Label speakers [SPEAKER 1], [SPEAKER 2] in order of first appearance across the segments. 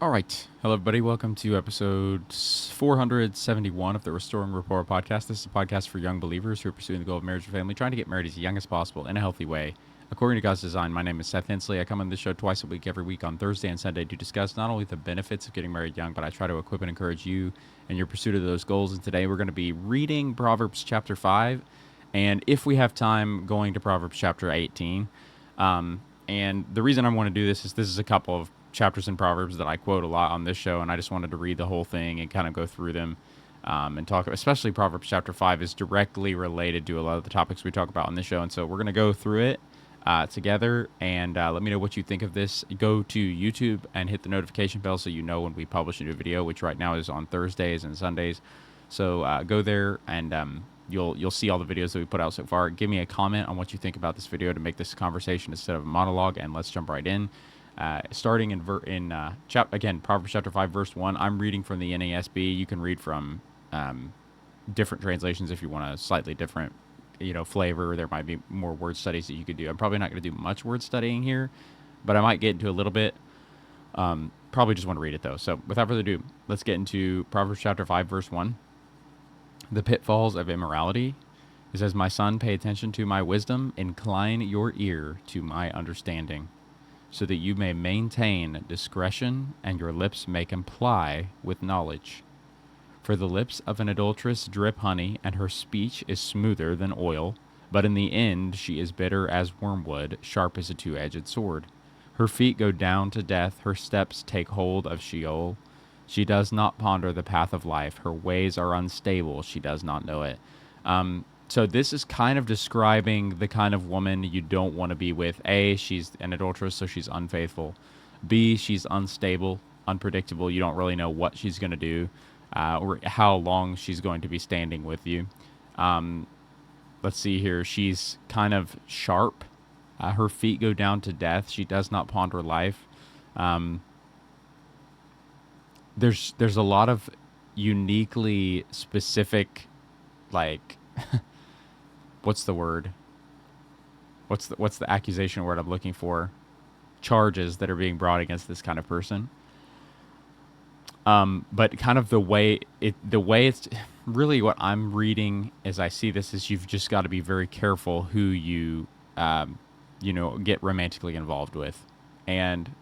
[SPEAKER 1] All right. Hello, everybody. Welcome to episode 471 of the Restoring Rapport podcast. This is a podcast for young believers who are pursuing the goal of marriage and family, trying to get married as young as possible in a healthy way. According to God's design, my name is Seth Hensley. I come on this show twice a week, every week on Thursday and Sunday to discuss not only the benefits of getting married young, but I try to equip and encourage you in your pursuit of those goals. And today we're going to be reading Proverbs chapter 5, and if we have time, going to Proverbs chapter 18. And the reason I want to do this is a couple of chapters in Proverbs that I quote a lot on this show, and I just wanted to read the whole thing and kind of go through them and talk. Especially Proverbs chapter 5 is directly related to a lot of the topics we talk about on this show, and so we're going to go through it together, and let me know what you think of this. Go to YouTube and hit the notification bell so you know when we publish a new video, which right now is on Thursdays and Sundays. So go there and you'll see all the videos that we put out so far. Give me a comment on what you think about this video to make this a conversation instead of a monologue, and let's jump right in. Starting again, Proverbs chapter 5, verse 1. I'm reading from the NASB. You can read from different translations if you want a slightly different, flavor. There might be more word studies that you could do. I'm probably not going to do much word studying here, but I might get into a little bit. Probably just want to read it, though. So without further ado, let's get into Proverbs chapter 5, verse 1. The pitfalls of immorality. It says, "My son, pay attention to my wisdom. Incline your ear to my understanding, so that you may maintain discretion and your lips may comply with knowledge. For the lips of an adulteress drip honey, and her speech is smoother than oil, but in the end she is bitter as wormwood, sharp as a two-edged sword. Her feet go down to death, her steps take hold of Sheol. She does not ponder the path of life, her ways are unstable, she does not know it." So this is kind of describing the kind of woman you don't want to be with. A, she's an adulteress, so she's unfaithful. B, she's unstable, unpredictable. You don't really know what she's going to do or how long she's going to be standing with you. Let's see here. She's kind of sharp. Her feet go down to death. She does not ponder life. There's a lot of uniquely specific, like... what's the word? What's the accusation word I'm looking for? Charges that are being brought against this kind of person. But kind of the way it's really what I'm reading as I see this is you've just got to be very careful who you get romantically involved with. And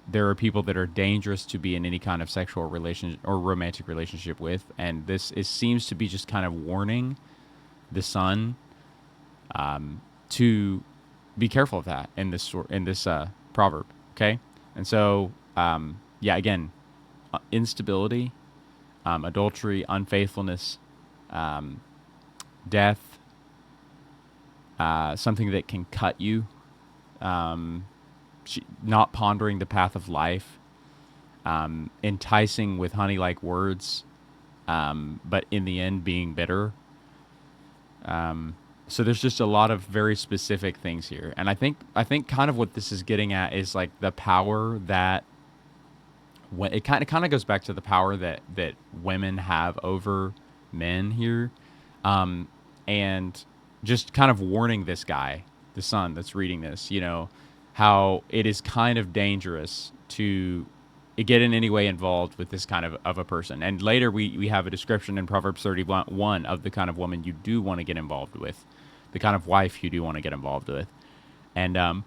[SPEAKER 1] there are people that are dangerous to be in any kind of sexual relation or romantic relationship with, and seems to be just kind of warning the son to be careful of that in this proverb. Okay, and so again, instability, adultery, unfaithfulness, death, something that can cut you, not pondering the path of life, enticing with honey-like words, but in the end being bitter. So there's just a lot of very specific things here. And I think kind of what this is getting at is like the power that it kind of goes back to the power that women have over men here. And just kind of warning this guy, the son that's reading this, how it is kind of dangerous to get in any way involved with this kind of a person. And later we have a description in Proverbs 31 of the kind of woman you do want to get involved with, the kind of wife you do want to get involved with. And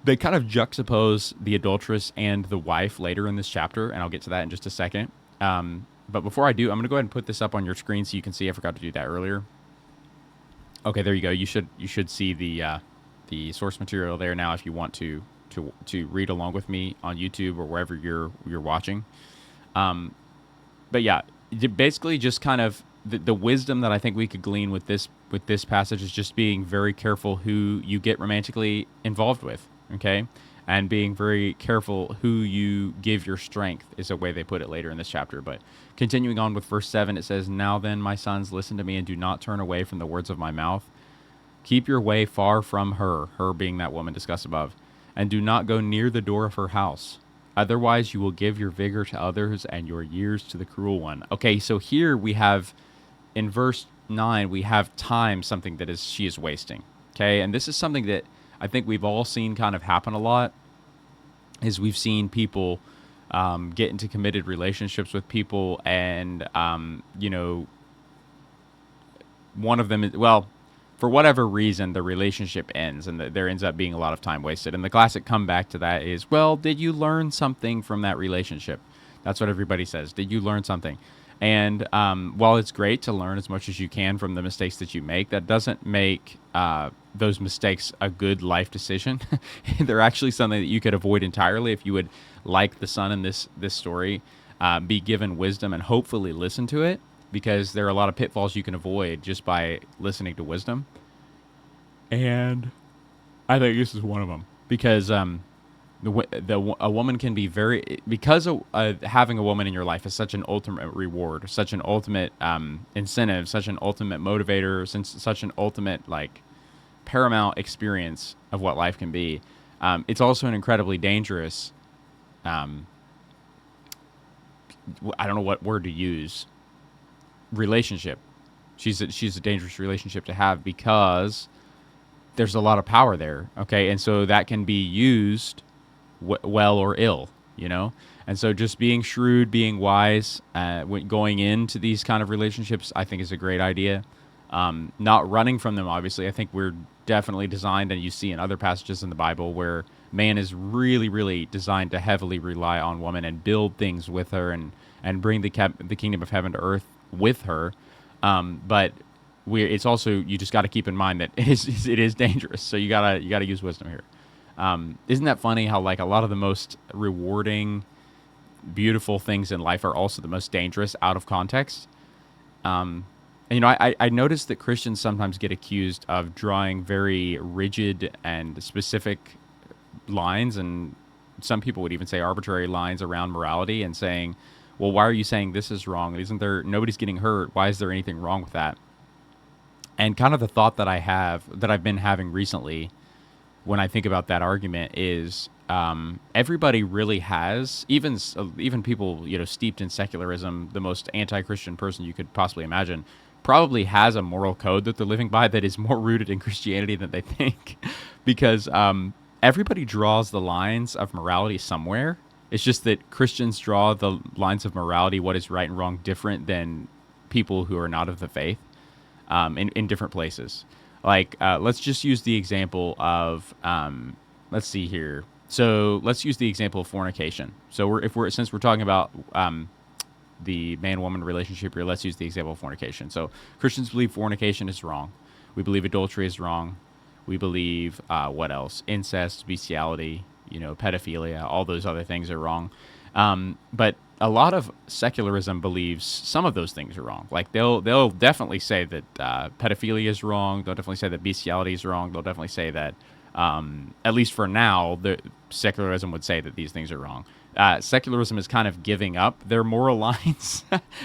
[SPEAKER 1] they kind of juxtapose the adulteress and the wife later in this chapter, and I'll get to that in just a second. But before I do, I'm going to go ahead and put this up on your screen so you can see. I forgot to do that earlier. Okay, there you go. You should see the source material there now if you want to read along with me on YouTube or wherever you're watching. But yeah, basically just kind of the wisdom that I think we could glean with this passage is just being very careful who you get romantically involved with, okay? And being very careful who you give your strength is a way they put it later in this chapter. But continuing on with verse 7, it says, "Now then, my sons, listen to me and do not turn away from the words of my mouth. Keep your way far from her," her being that woman discussed above, "and do not go near the door of her house. Otherwise you will give your vigor to others and your years to the cruel one." Okay, so here we have, in verse 9, we have time, something that she is wasting. Okay, and this is something that I think we've all seen kind of happen a lot, is we've seen people get into committed relationships with people, and one of them is, well, for whatever reason, the relationship ends, and there ends up being a lot of time wasted. And the classic comeback to that is, well, did you learn something from that relationship? That's what everybody says. Did you learn something? And while it's great to learn as much as you can from the mistakes that you make, that doesn't make those mistakes a good life decision. They're actually something that you could avoid entirely if you would, like the son in this story, be given wisdom and hopefully listen to it, because there are a lot of pitfalls you can avoid just by listening to wisdom. And I think this is one of them, because a woman can be very, because having a woman in your life is such an ultimate reward, such an ultimate incentive, such an ultimate motivator, such an ultimate like paramount experience of what life can be. It's also an incredibly dangerous. I don't know what word to use. Relationship. She's a dangerous relationship to have, because there's a lot of power there. Okay, and so that can be used well or ill, And so just being shrewd, being wise, when going into these kind of relationships, I think is a great idea. Not running from them, obviously. I think we're definitely designed, and you see in other passages in the Bible where man is really, really designed to heavily rely on woman and build things with her, and bring the kingdom of heaven to earth with her. But it's also, you just got to keep in mind that it is dangerous. So you gotta use wisdom here. Isn't that funny how like a lot of the most rewarding, beautiful things in life are also the most dangerous out of context? And, I noticed that Christians sometimes get accused of drawing very rigid and specific lines, and some people would even say arbitrary lines around morality, and saying, well, why are you saying this is wrong? Isn't there, nobody's getting hurt? Why is there anything wrong with that? And kind of the thought that I've been having recently when I think about that argument is, everybody really has, even people, steeped in secularism, the most anti-Christian person you could possibly imagine, probably has a moral code that they're living by that is more rooted in Christianity than they think, because everybody draws the lines of morality somewhere. It's just that Christians draw the lines of morality, what is right and wrong, different than people who are not of the faith, in different places. Like, let's just use the example of, let's see here. So let's use the example of fornication. So since we're talking about the man-woman relationship here, let's use the example of fornication. So Christians believe fornication is wrong. We believe adultery is wrong. We believe, what else? Incest, bestiality, pedophilia, all those other things are wrong. But a lot of secularism believes some of those things are wrong. Like they'll definitely say that pedophilia is wrong. They'll definitely say that bestiality is wrong. They'll definitely say that, at least for now, the secularism would say that these things are wrong. Secularism is kind of giving up their moral lines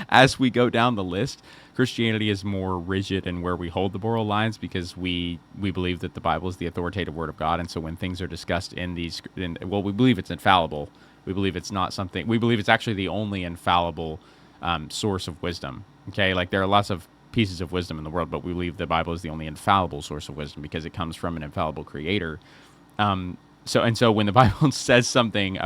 [SPEAKER 1] as we go down the list. Christianity is more rigid in where we hold the moral lines, because we believe that the Bible is the authoritative word of God, and so when things are discussed we believe it's infallible. We believe it's not something. We believe it's actually the only infallible source of wisdom. Okay, like there are lots of pieces of wisdom in the world, but we believe the Bible is the only infallible source of wisdom because it comes from an infallible creator. So when the Bible says something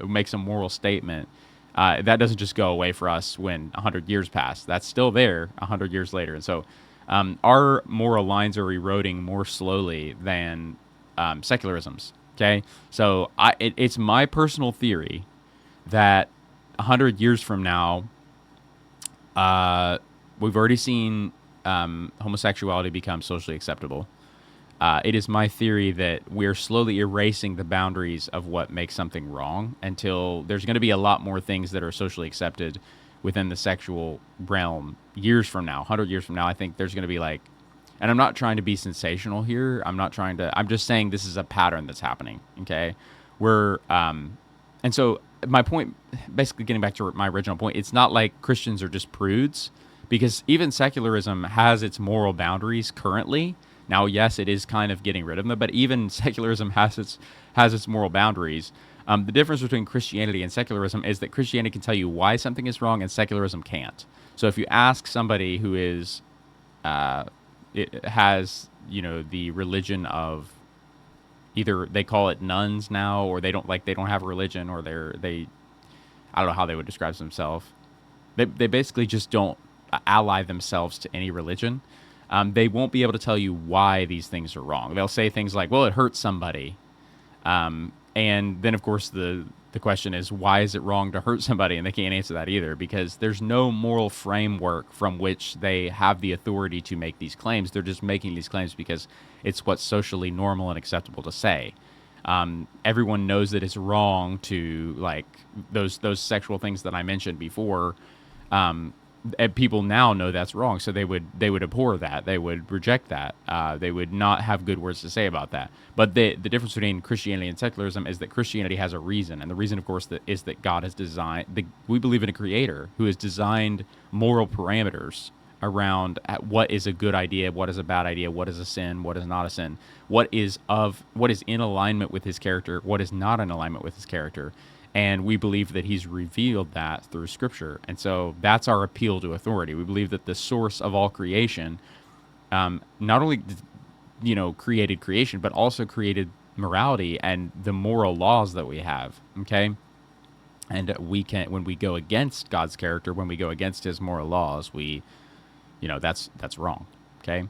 [SPEAKER 1] makes a moral statement, that doesn't just go away for us when 100 years pass. That's still there 100 years later. And so our moral lines are eroding more slowly than secularism's. Okay, so it's my personal theory that 100 years from now, we've already seen homosexuality become socially acceptable. It is my theory that we're slowly erasing the boundaries of what makes something wrong until there's going to be a lot more things that are socially accepted within the sexual realm years from now. 100 years from now, I think there's going to be like, and I'm not trying to be sensational here. I'm just saying this is a pattern that's happening. Okay. And so my point, basically getting back to my original point, it's not like Christians are just prudes, because even secularism has its moral boundaries currently. Now, yes, it is kind of getting rid of them, but even secularism has its moral boundaries. The difference between Christianity and secularism is that Christianity can tell you why something is wrong, and secularism can't. So if you ask somebody who is it has the religion of, either they call it nuns now, or they don't have a religion, or I don't know how they would describe themselves. They basically just don't ally themselves to any religion. They won't be able to tell you why these things are wrong. They'll say things like, well, it hurts somebody. And then, of course, the question is, why is it wrong to hurt somebody? And they can't answer that either, because there's no moral framework from which they have the authority to make these claims. They're just making these claims because it's what's socially normal and acceptable to say. Everyone knows that it's wrong to, like, those sexual things that I mentioned before. And people now know that's wrong, so they would abhor that. They would reject that. They would not have good words to say about that. But the difference between Christianity and secularism is that Christianity has a reason, and the reason, of course, is that God has designed. We believe in a Creator who has designed moral parameters around what is a good idea, what is a bad idea, what is a sin, what is not a sin, what is in alignment with His character, what is not in alignment with His character. And we believe that He's revealed that through Scripture. And so that's our appeal to authority. We believe that the source of all creation not only created creation, but also created morality and the moral laws that we have. Okay, and we can, when we go against God's character, when we go against His moral laws, that's wrong. Okay.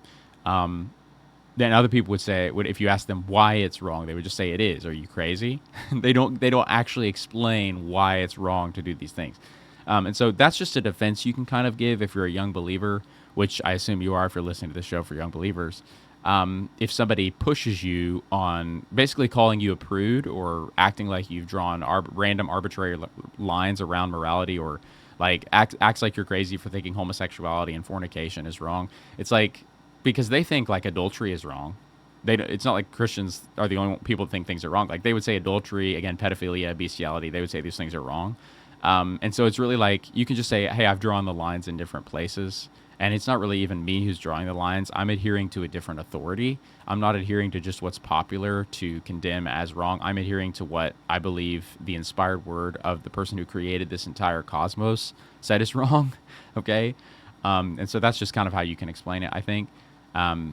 [SPEAKER 1] Then other people would say, if you ask them why it's wrong, they would just say it is. Are you crazy? They don't actually explain why it's wrong to do these things. And so that's just a defense you can kind of give if you're a young believer, which I assume you are if you're listening to this show for young believers. If somebody pushes you on basically calling you a prude or acting like you've drawn random arbitrary lines around morality, or like acts like you're crazy for thinking homosexuality and fornication is wrong, it's like, because they think like adultery is wrong. It's not like Christians are the only people that think things are wrong. Like they would say adultery, again, pedophilia, bestiality, they would say these things are wrong. And so it's really like, you can just say, hey, I've drawn the lines in different places. And it's not really even me who's drawing the lines. I'm adhering to a different authority. I'm not adhering to just what's popular to condemn as wrong. I'm adhering to what I believe the inspired word of the person who created this entire cosmos said is wrong. Okay. And so that's just kind of how you can explain it, I think.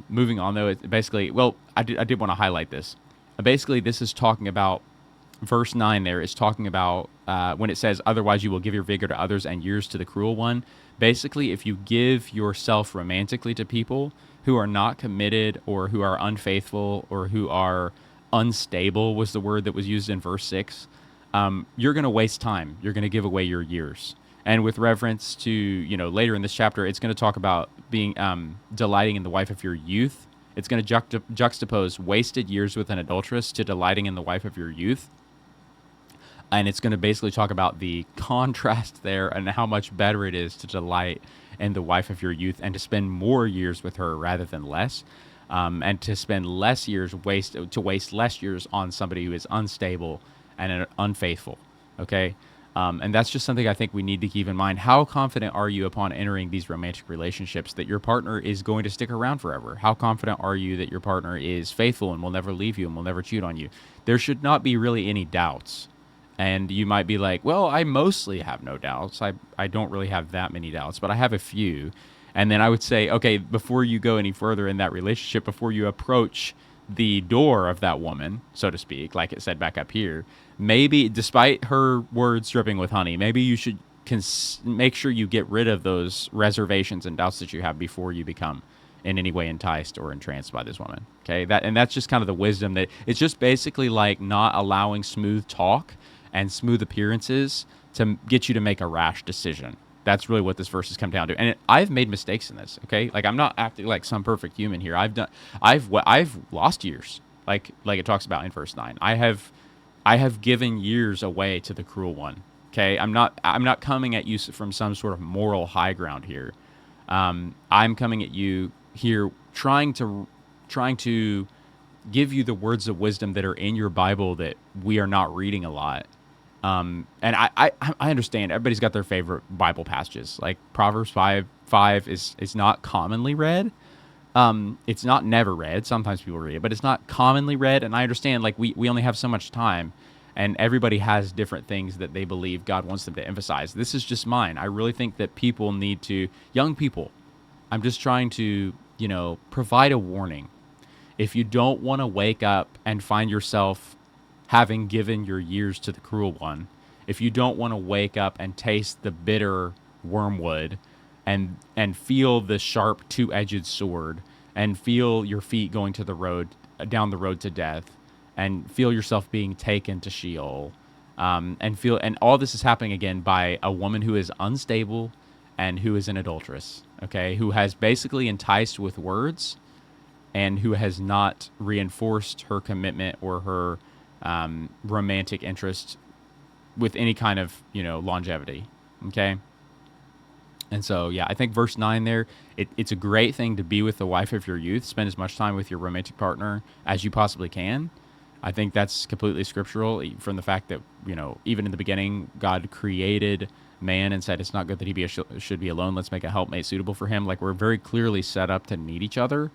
[SPEAKER 1] Moving on, though, it basically, I did want to highlight this. Basically, this is talking about, verse 9 there is talking about when it says, otherwise you will give your vigor to others and years to the cruel one. Basically, if you give yourself romantically to people who are not committed or who are unfaithful or who are unstable, was the word that was used in verse 6, you're going to waste time. You're going to give away your years. And with reference to, later in this chapter, it's going to talk about being delighting in the wife of your youth. It's going to juxtapose wasted years with an adulteress to delighting in the wife of your youth. And it's going to basically talk about the contrast there and how much better it is to delight in the wife of your youth and to spend more years with her rather than less. And to spend less years, waste less years on somebody who is unstable and unfaithful. Okay? And that's just something I think we need to keep in mind. How confident are you upon entering these romantic relationships that your partner is going to stick around forever? How confident are you that your partner is faithful and will never leave you and will never cheat on you? There should not be really any doubts. And you might be like, well, I mostly have no doubts. I don't really have that many doubts, but I have a few. And then I would say, okay, before you go any further in that relationship, before you approach the door of that woman, so to speak, like it said back up here, maybe despite her words dripping with honey, maybe you should make sure you get rid of those reservations and doubts that you have before you become in any way enticed or entranced by this woman. Okay, that's just kind of the wisdom, that it's just basically like not allowing smooth talk and smooth appearances to get you to make a rash decision. That's really what this verse has come down to. And I've made mistakes in this. Okay, like I'm not acting like some perfect human here. I've lost years, like it talks about in verse 9. I have given years away to the cruel one. Okay, I'm not coming at you from some sort of moral high ground here. I'm coming at you here trying to give you the words of wisdom that are in your Bible that we are not reading a lot. And I understand everybody's got their favorite Bible passages. Like Proverbs 5 is not commonly read. It's not never read. Sometimes people read it, but it's not commonly read. And I understand, like, we only have so much time, and everybody has different things that they believe God wants them to emphasize. This is just mine. I really think that people need to, young people, I'm just trying to, provide a warning. If you don't want to wake up and find yourself having given your years to the cruel one, if you don't want to wake up and taste the bitter wormwood and feel the sharp two-edged sword and feel your feet going to the road down the road to death and feel yourself being taken to Sheol, and all this is happening again by a woman who is unstable and who is an adulteress, okay, who has basically enticed with words and who has not reinforced her commitment or her romantic interest with any kind of, longevity, okay? And so, yeah, I think verse 9 there, it's a great thing to be with the wife of your youth. Spend as much time with your romantic partner as you possibly can. I think that's completely scriptural from the fact that, even in the beginning, God created man and said it's not good that he should be alone. Let's make a helpmate suitable for him. Like, we're very clearly set up to need each other.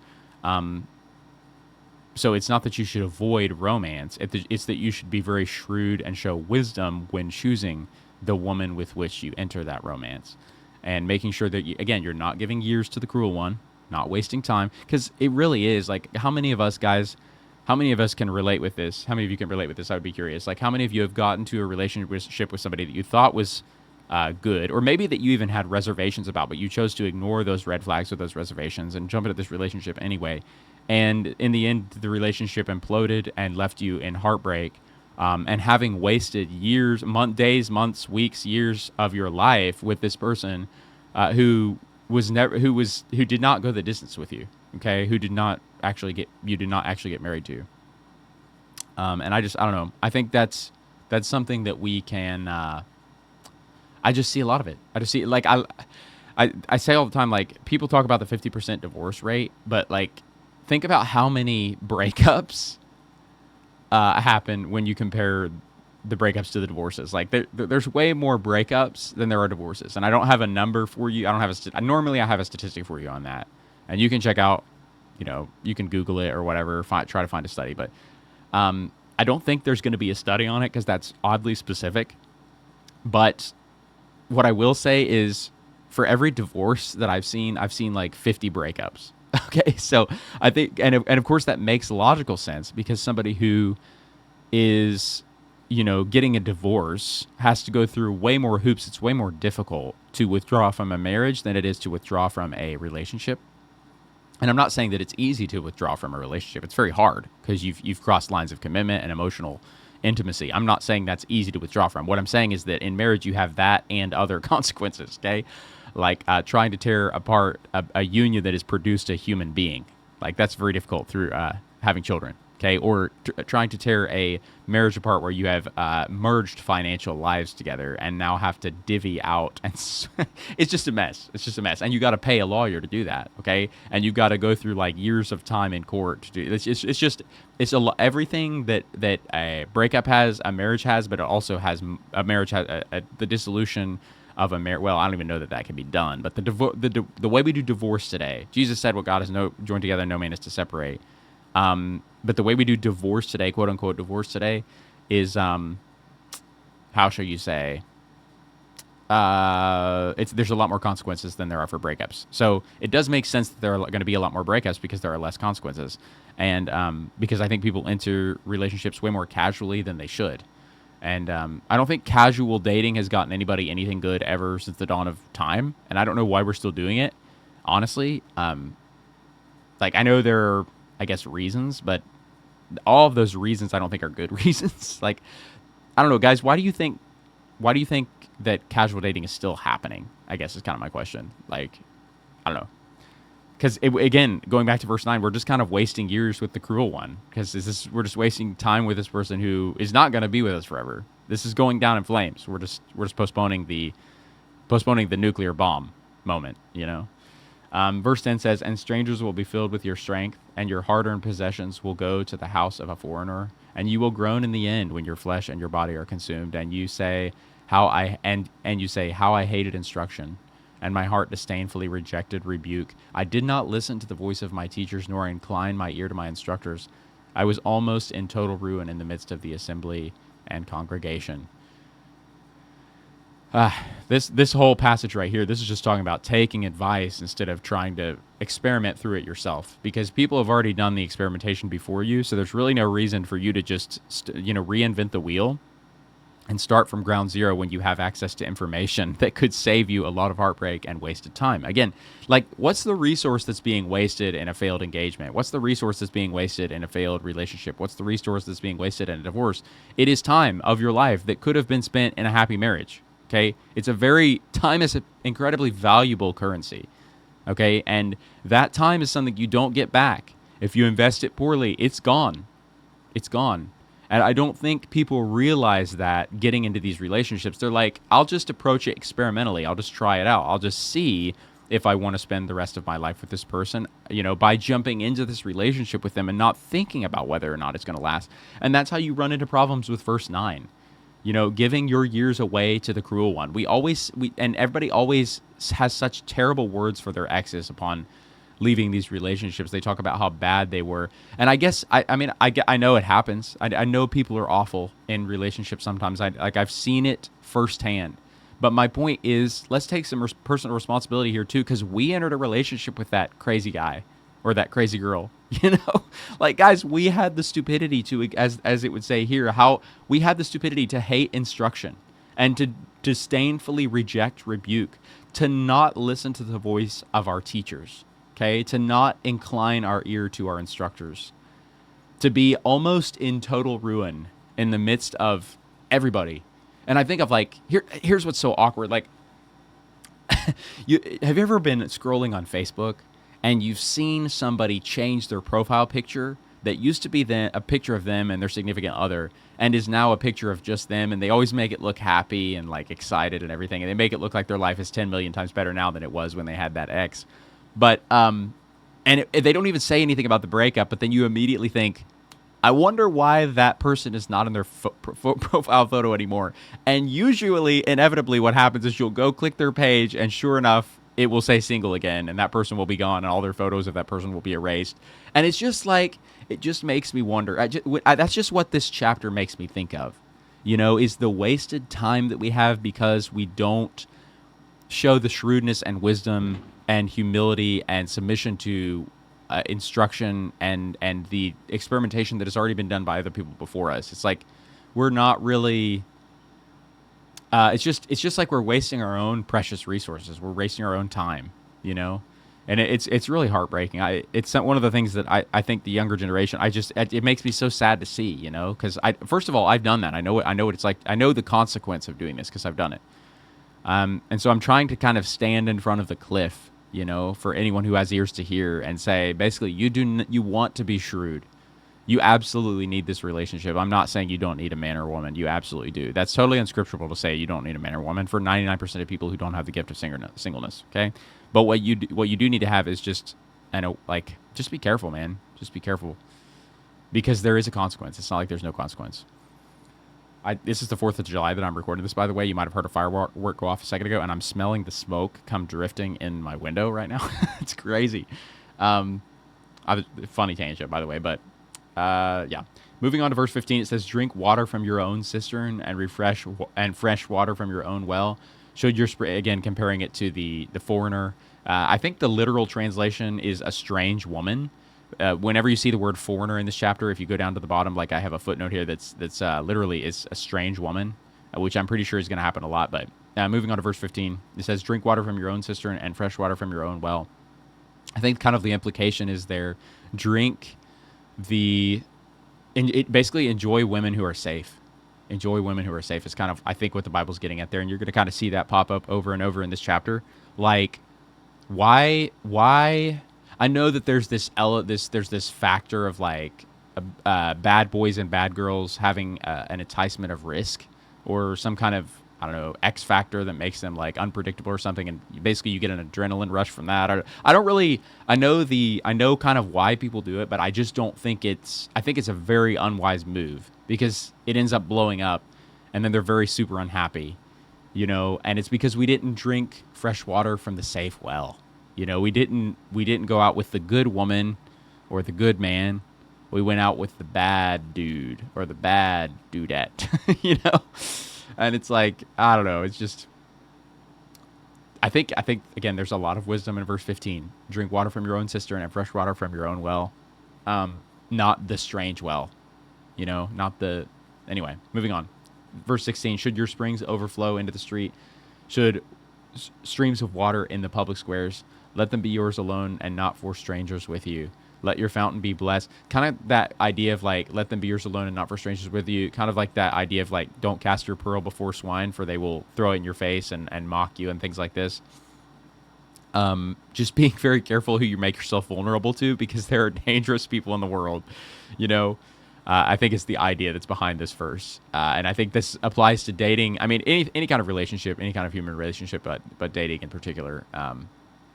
[SPEAKER 1] So it's not that you should avoid romance. It's that you should be very shrewd and show wisdom when choosing the woman with which you enter that romance. And making sure that, you're not giving years to the cruel one, not wasting time. Because it really is, like, how many of us can relate with this? How many of you can relate with this? I would be curious. Like, how many of you have gotten to a relationship with somebody that you thought was good, or maybe that you even had reservations about, but you chose to ignore those red flags or those reservations and jump into this relationship anyway. And in the end, the relationship imploded and left you in heartbreak, and having wasted years, days, months, weeks, years of your life with this person who did not go the distance with you, okay, who did not actually get married to. And I don't know. I think that's something that we can. I just see a lot of it. I just see, like, I say all the time, like, people talk about the 50% divorce rate, but, like, think about how many breakups happen when you compare the breakups to the divorces. Like, there's way more breakups than there are divorces. And I don't have a number for you. I don't have normally I have a statistic for you on that. And you can check out, you can Google it or whatever, try to find a study. But I don't think there's going to be a study on it because that's oddly specific. But what I will say is, for every divorce that I've seen like 50 breakups. Okay, so I think, and of course that makes logical sense, because somebody who is, getting a divorce has to go through way more hoops. It's way more difficult to withdraw from a marriage than it is to withdraw from a relationship. And I'm not saying that it's easy to withdraw from a relationship. It's very hard because you've crossed lines of commitment and emotional intimacy. I'm not saying that's easy to withdraw from. What I'm saying is that in marriage you have that and other consequences, okay? Like trying to tear apart a union that has produced a human being. Like, that's very difficult through having children, okay? Or trying to tear a marriage apart where you have merged financial lives together and now have to divvy out. And it's just a mess. It's just a mess. And you got to pay a lawyer to do that, okay? And you've got to go through, like, years of time in court to do it's everything that a breakup has, a marriage has, but it also has a marriage has the dissolution of a marriage. Well, I don't even know that can be done. But the way we do divorce today, Jesus said, "What God has joined together, no man is to separate." But the way we do divorce today, quote unquote divorce today, is how shall you say? There's a lot more consequences than there are for breakups. So it does make sense that there are going to be a lot more breakups because there are less consequences, and because I think people enter relationships way more casually than they should. And I don't think casual dating has gotten anybody anything good ever since the dawn of time. And I don't know why we're still doing it, honestly. Like, I know there are, I guess, reasons, but all of those reasons I don't think are good reasons. Like, I don't know, guys, why do you think that casual dating is still happening? I guess is kind of my question. Like, I don't know. Because, again, going back to verse 9, we're just kind of wasting years with the cruel one. Because we're just wasting time with this person who is not going to be with us forever. This is going down in flames. We're just postponing the nuclear bomb moment, Verse 10 says, "And strangers will be filled with your strength, and your hard-earned possessions will go to the house of a foreigner. And you will groan in the end when your flesh and your body are consumed. And you say, how I hated instruction. And my heart disdainfully rejected rebuke. I did not listen to the voice of my teachers, nor incline my ear to my instructors. I was almost in total ruin in the midst of the assembly and congregation." This whole passage right here, this is just talking about taking advice instead of trying to experiment through it yourself, because people have already done the experimentation before you. So there's really no reason for you to just reinvent the wheel. and start from ground zero when you have access to information that could save you a lot of heartbreak and wasted time. Again, like, what's the resource that's being wasted in a failed engagement? What's the resource that's being wasted in a failed relationship? What's the resource that's being wasted in a divorce? It is time of your life that could have been spent in a happy marriage. Okay. Time is an incredibly valuable currency. Okay. And that time is something you don't get back. If you invest it poorly, it's gone. It's gone. And I don't think people realize that getting into these relationships. They're like, I'll just approach it experimentally. I'll just try it out. I'll just see if I want to spend the rest of my life with this person, by jumping into this relationship with them and not thinking about whether or not it's going to last. And that's how you run into problems with verse 9. Giving your years away to the cruel one. And everybody always has such terrible words for their exes upon leaving these relationships. They talk about how bad they were. And I guess, I know it happens. I know people are awful in relationships sometimes. I've seen it firsthand. But my point is, let's take some personal responsibility here too, because we entered a relationship with that crazy guy or that crazy girl. Like, guys, we had the stupidity to, as it would say here, how we had the stupidity to hate instruction and to disdainfully reject rebuke, to not listen to the voice of our teachers. Okay, to not incline our ear to our instructors, to be almost in total ruin in the midst of everybody. And I think of, like, here's what's so awkward. Like, have you ever been scrolling on Facebook and you've seen somebody change their profile picture that used to be a picture of them and their significant other and is now a picture of just them, and they always make it look happy and like excited and everything, and they make it look like their life is 10 million times better now than it was when they had that ex. But they don't even say anything about the breakup, but then you immediately think, I wonder why that person is not in their profile photo anymore. And usually, inevitably, what happens is you'll go click their page, and sure enough, it will say single again, and that person will be gone, and all their photos of that person will be erased. And it's just like, it just makes me wonder. That's just what this chapter makes me think of, is the wasted time that we have because we don't show the shrewdness and wisdom and humility and submission to instruction and the experimentation that has already been done by other people before us. It's like we're not really. It's just like we're wasting our own precious resources. We're wasting our own time, and it's really heartbreaking. It's one of the things that I think the younger generation. It makes me so sad to see, because first of all, I've done that. I know what it's like. I know the consequence of doing this because I've done it. And so I'm trying to kind of stand in front of the cliff, for anyone who has ears to hear, and say, basically, you want to be shrewd. You absolutely need this relationship. I'm not saying you don't need a man or a woman. You absolutely do. That's totally unscriptural to say you don't need a man or a woman for 99% of people who don't have the gift of singleness. Okay, but what you do need to have is just be careful, man. Just be careful, because there is a consequence. It's not like there's no consequence. This is the 4th of July that I'm recording this, by the way. You might have heard a firework go off a second ago, and I'm smelling the smoke come drifting in my window right now. It's crazy. Funny tangent, by the way, but yeah. Moving on to verse 15, it says, "Drink water from your own cistern and fresh water from your own well." Should your again comparing it to the foreigner. I think the literal translation is a strange woman. Whenever you see the word foreigner in this chapter, if you go down to the bottom, like I have a footnote here that's literally is a strange woman, which I'm pretty sure is going to happen a lot. But moving on to verse 15, it says, "Drink water from your own cistern and fresh water from your own well." I think kind of the implication is there, basically enjoy women who are safe. Enjoy women who are safe is kind of, I think, what the Bible's getting at there. And you're going to kind of see that pop up over and over in this chapter. Like, why I know that there's this factor of like bad boys and bad girls having an enticement of risk or some kind of, I don't know, X factor that makes them like unpredictable or something, and basically you get an adrenaline rush from that. I know kind of why people do it, but I just don't think I think it's a very unwise move because it ends up blowing up, and then they're very super unhappy, and it's because we didn't drink fresh water from the safe well. We didn't go out with the good woman or the good man. We went out with the bad dude or the bad dudette, And it's like, I don't know. It's just, I think again, there's a lot of wisdom in verse 15. Drink water from your own cistern and fresh water from your own well, not the strange well, not the. Anyway, moving on. verse 16, should your springs overflow into the street, should streams of water in the public squares, let them be yours alone and not for strangers with you. Let your fountain be blessed. Kind of that idea of like, let them be yours alone and not for strangers with you. Kind of like that idea of like, don't cast your pearl before swine, for they will throw it in your face and mock you and things like this. Just being very careful who you make yourself vulnerable to, because there are dangerous people in the world, you know. I think it's the idea that's behind this verse, and I think this applies to dating. I mean, any kind of relationship, any kind of human relationship, but dating in particular.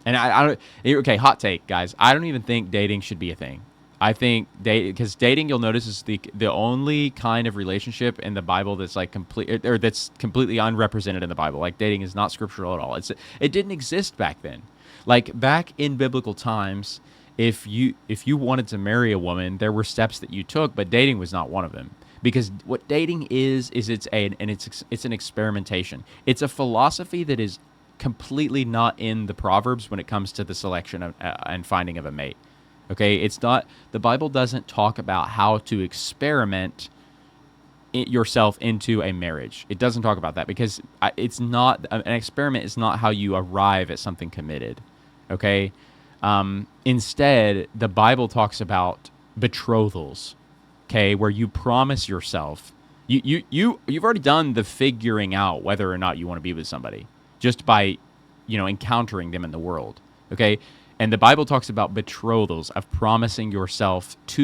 [SPEAKER 1] And I don't. Okay, hot take, guys. I don't even think dating should be a thing. I think because dating, you'll notice, is the only kind of relationship in the Bible that's like complete, or that's completely unrepresented in the Bible. Like, dating is not scriptural at all. It didn't exist back then. Like, back in biblical times, if you wanted to marry a woman, there were steps that you took, but dating was not one of them. Because what dating is it's an experimentation. It's a philosophy that is completely not in the Proverbs when it comes to the selection of, and finding of a mate. Okay, it's not, the Bible doesn't talk about how to experiment yourself into a marriage. It doesn't talk about that, because it's not, an experiment is not how you arrive at something committed. Okay, instead, the Bible talks about betrothals. Okay, where you promise yourself, you've already done the figuring out whether or not you want to be with somebody just by, encountering them in the world. Okay. And the Bible talks about betrothals, of promising yourself to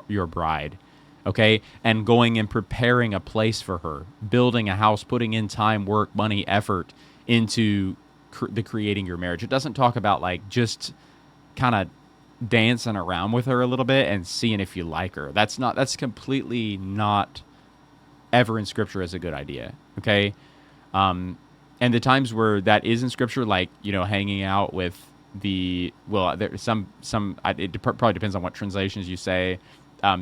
[SPEAKER 1] your bride, okay, and going and preparing a place for her, building a house, putting in time, work, money, effort into the creating your marriage. It doesn't talk about like just kind of dancing around with her a little bit and seeing if you like her. That's completely not ever in Scripture as a good idea, okay? And the times where that is in Scripture, like, hanging out with there's some it probably depends on what translations you say,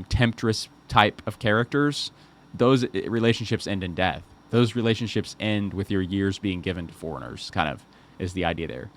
[SPEAKER 1] temptress type of characters. Those relationships end in death. Those relationships end with your years being given to foreigners, kind of is the idea there.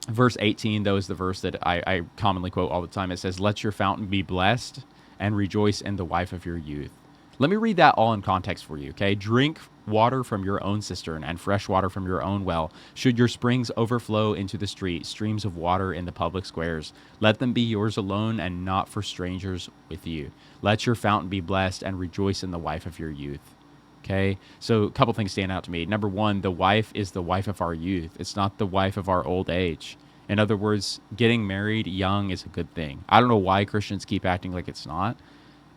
[SPEAKER 1] Verse 18, though, is the verse that I commonly quote all the time. It says, let your fountain be blessed and rejoice in the wife of your youth. Let me read that all in context for you, okay? Drink water from your own cistern and fresh water from your own well. Should your springs overflow into the street, streams of water in the public squares, let them be yours alone and not for strangers with you. Let your fountain be blessed and rejoice in the wife of your youth. Okay, so a couple things stand out to me. Number one, the wife is the wife of our youth. It's not the wife of our old age. In other words, getting married young is a good thing. I don't know why Christians keep acting like it's not.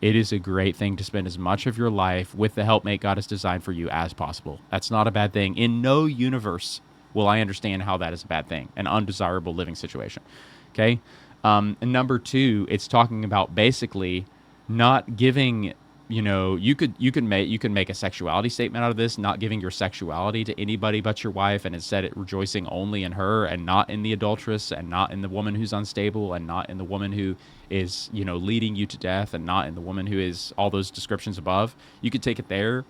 [SPEAKER 1] It is a great thing to spend as much of your life with the helpmate God has designed for you as possible. That's not a bad thing. In no universe will I understand how that is a bad thing, an undesirable living situation. Okay? And number two, it's talking about basically not giving, you could make a sexuality statement out of this, not giving your sexuality to anybody but your wife, and instead it rejoicing only in her and not in the adulteress, and not in the woman who's unstable, and not in the woman who is, leading you to death, and not in the woman who is all those descriptions above. You could take it there.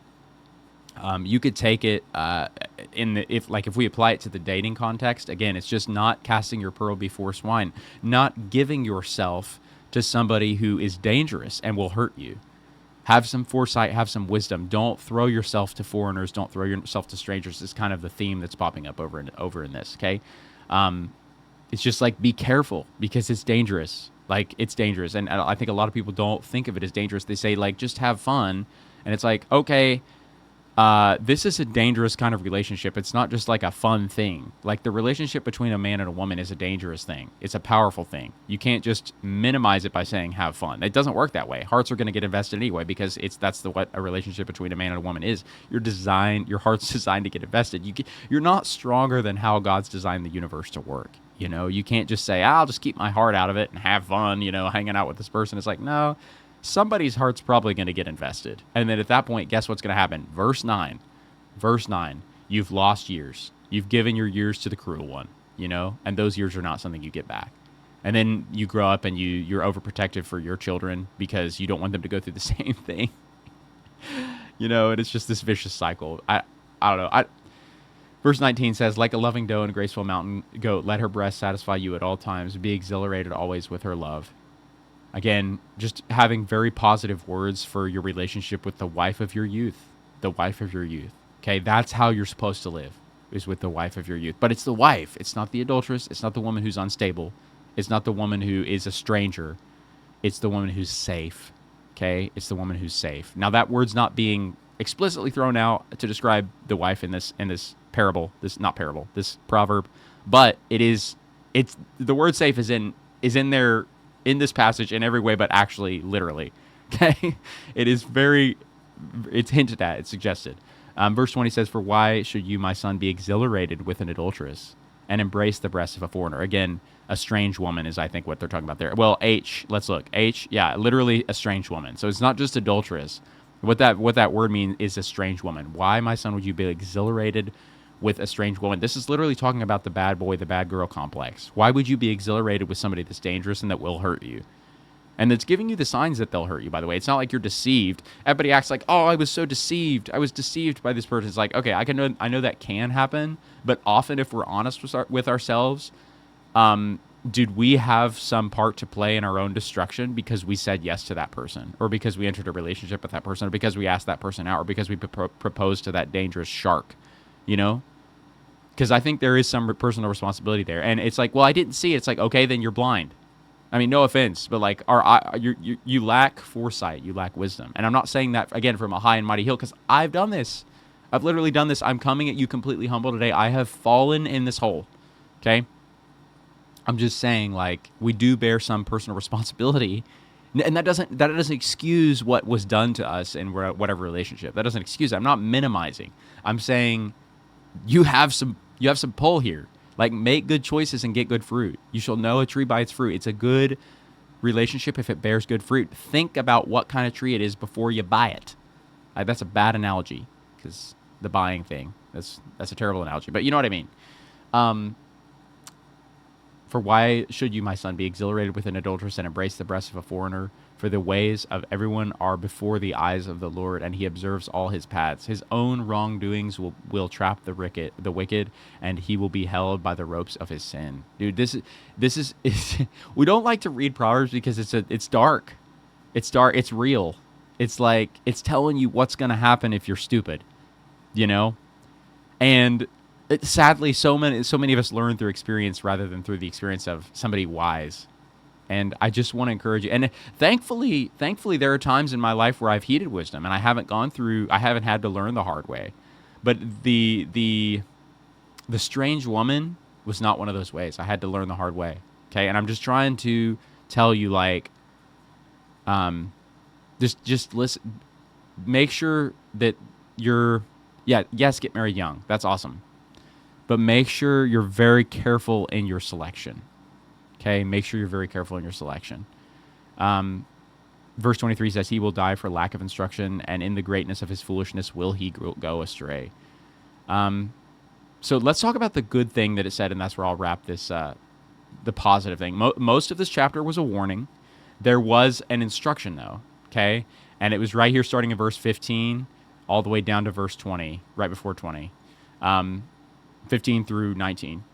[SPEAKER 1] You could take it if we apply it to the dating context. Again, it's just not casting your pearl before swine, not giving yourself to somebody who is dangerous and will hurt you. Have some foresight, have some wisdom. Don't throw yourself to foreigners. Don't throw yourself to strangers. Is kind of the theme that's popping up over in this. Okay, it's just like, be careful, because it's dangerous. Like, it's dangerous, and I think a lot of people don't think of it as dangerous. They say, like, just have fun, and it's like, okay, this is a dangerous kind of relationship. It's not just like a fun thing. Like, the relationship between a man and a woman is a dangerous thing. It's a powerful thing. You can't just minimize it by saying have fun. It doesn't work that way. Hearts are going to get invested anyway, because that's what a relationship between a man and a woman is. Your heart's designed to get invested. You're not stronger than how God's designed the universe to work. You can't just say, I'll just keep my heart out of it and have fun, hanging out with this person. It's like, no. Somebody's heart's probably going to get invested. And then at that point, guess what's going to happen? Verse 9, you've lost years. You've given your years to the cruel one, and those years are not something you get back. And then you grow up and you're overprotective for your children because you don't want them to go through the same thing. And it's just this vicious cycle. I don't know. Verse 19 says, like a loving doe and a graceful mountain goat, let her breast satisfy you at all times. Be exhilarated always with her love. Again, just having very positive words for your relationship with the wife of your youth. The wife of your youth. Okay, that's how you're supposed to live, is with the wife of your youth. But it's the wife. It's not the adulteress. It's not the woman who's unstable. It's not the woman who is a stranger. It's the woman who's safe. Okay, it's the woman who's safe. Now that word's not being explicitly thrown out to describe the wife in this parable. This proverb, but it's the word safe is in there in this passage in every way, but actually literally. Okay, it's hinted at, it's suggested. Verse 20 says, "For why should you, my son, be exhilarated with an adulteress and embrace the breasts of a foreigner?" Again, a strange woman is, I think, what they're talking about there. Well, let's look. Yeah, literally a strange woman. So it's not just adulteress. What that word means is a strange woman. Why, my son, would you be exhilarated with a strange woman? This is literally talking about the bad boy, the bad girl complex. Why would you be exhilarated with somebody that's dangerous and that will hurt you? And it's giving you the signs that they'll hurt you, by the way. It's not like you're deceived. Everybody acts like, oh, I was so deceived. I was deceived by this person. It's like, okay, I know that can happen, but often if we're honest with ourselves, did we have some part to play in our own destruction because we said yes to that person, or because we entered a relationship with that person, or because we asked that person out, or because we proposed to that dangerous shark, you know? Because I think there is some personal responsibility there. And it's like, well, I didn't see it. It's like, okay, then you're blind. I mean, no offense, but like, you lack foresight, you lack wisdom. And I'm not saying that, again, from a high and mighty hill, because I've done this. I've literally done this. I'm coming at you completely humble today. I have fallen in this hole, okay? I'm just saying, like, we do bear some personal responsibility, and that doesn't excuse what was done to us in whatever relationship. That doesn't excuse it. I'm not minimizing. I'm saying you have some pull here. Like, make good choices and get good fruit. You shall know a tree by its fruit. It's a good relationship if it bears good fruit. Think about what kind of tree it is before you buy it. That's a bad analogy, because the buying thing, that's a terrible analogy. But you know what I mean. For why should you, my son, be exhilarated with an adulteress and embrace the breast of a foreigner? For the ways of everyone are before the eyes of the Lord, and he observes all his paths. His own wrongdoings will trap the wicked, and he will be held by the ropes of his sin. Dude, this is we don't like to read Proverbs because it's dark. It's dark. It's real. It's like, it's telling you what's going to happen if you're stupid, you know? And sadly, so many of us learn through experience rather than through the experience of somebody wise. And I just want to encourage you. And thankfully, there are times in my life where I've heeded wisdom, and I haven't had to learn the hard way. But the strange woman was not one of those ways. I had to learn the hard way. Okay, and I'm just trying to tell you, like, just listen. Make sure that yes, get married young. That's awesome. But make sure you're very careful in your selection. Okay, make sure you're very careful in your selection. Verse 23 says, "He will die for lack of instruction, and in the greatness of his foolishness will he go astray." So let's talk about the good thing that it said, and that's where I'll wrap this, the positive thing. Most of this chapter was a warning. There was an instruction, though, okay? And it was right here starting in verse 15 all the way down to verse 20, right before 20. 15 through 19.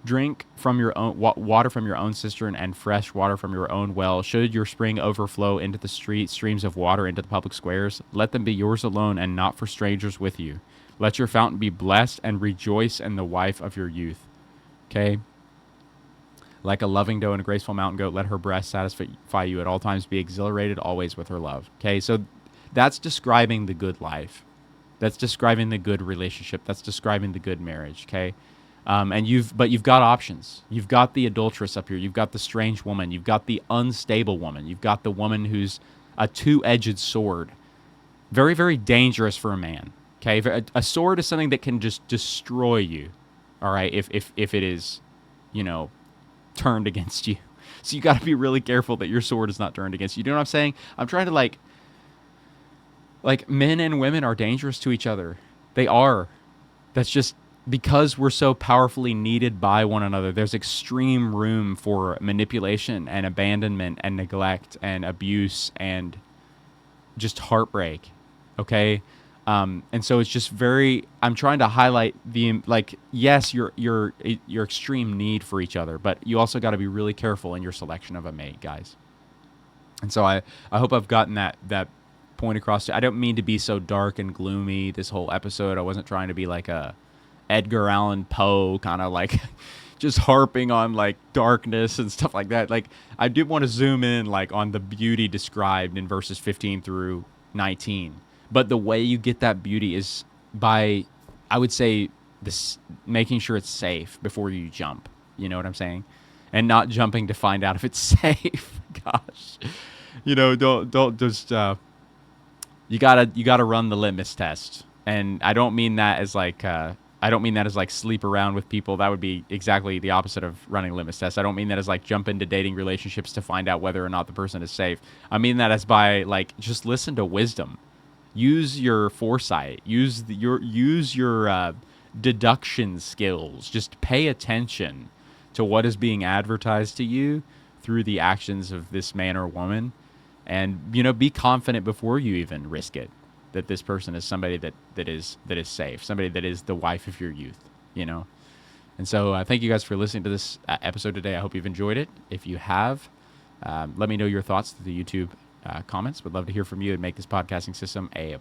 [SPEAKER 1] "Drink from your own water from your own cistern, and fresh water from your own well. Should your spring overflow into the streams of water into the public squares, let them be yours alone and not for strangers with you. Let your fountain be blessed, and rejoice in the wife of your youth." Okay? "Like a loving doe and a graceful mountain goat, let her breast satisfy you at all times. Be exhilarated always with her love." Okay? So that's describing the good life. That's describing the good relationship. That's describing the good marriage, okay? But you've got options. You've got the adulteress up here. You've got the strange woman. You've got the unstable woman. You've got the woman who's a two-edged sword. Very, very dangerous for a man, okay? A sword is something that can just destroy you, all right, if it is, turned against you. So you got to be really careful that your sword is not turned against you. You know what I'm saying? I'm trying to, like men and women are dangerous to each other. They are. That's just because we're so powerfully needed by one another. There's extreme room for manipulation and abandonment and neglect and abuse and just heartbreak. Okay. And so it's just I'm trying to highlight yes, your extreme need for each other, but you also got to be really careful in your selection of a mate, guys. And so I hope I've gotten that point across. I don't mean to be so dark and gloomy this whole episode. I wasn't trying to be like a Edgar Allan Poe kind of like just harping on like darkness and stuff like that. Like I did want to zoom in like on the beauty described in verses 15 through 19. But the way you get that beauty is by, I would say, this making sure it's safe before you jump. You know what I'm saying? And not jumping to find out if it's safe. Gosh, don't just you gotta run the litmus test. And I don't mean that as like sleep around with people. That would be exactly the opposite of running a litmus test. I don't mean that as like jump into dating relationships to find out whether or not the person is safe. I mean that as by like just listen to wisdom, use your foresight, use your deduction skills. Just pay attention to what is being advertised to you through the actions of this man or woman, and be confident before you even risk it that this person is somebody that is safe, somebody that is the wife of your youth. And so thank you guys for listening to this episode today. I hope you've enjoyed it. If you have, let me know your thoughts through the YouTube comments. Would love to hear from you and make this podcasting system a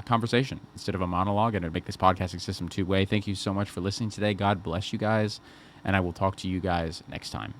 [SPEAKER 1] conversation instead of a monologue, and to make this podcasting system two-way. Thank you so much for listening today. God bless you guys, and I will talk to you guys next time.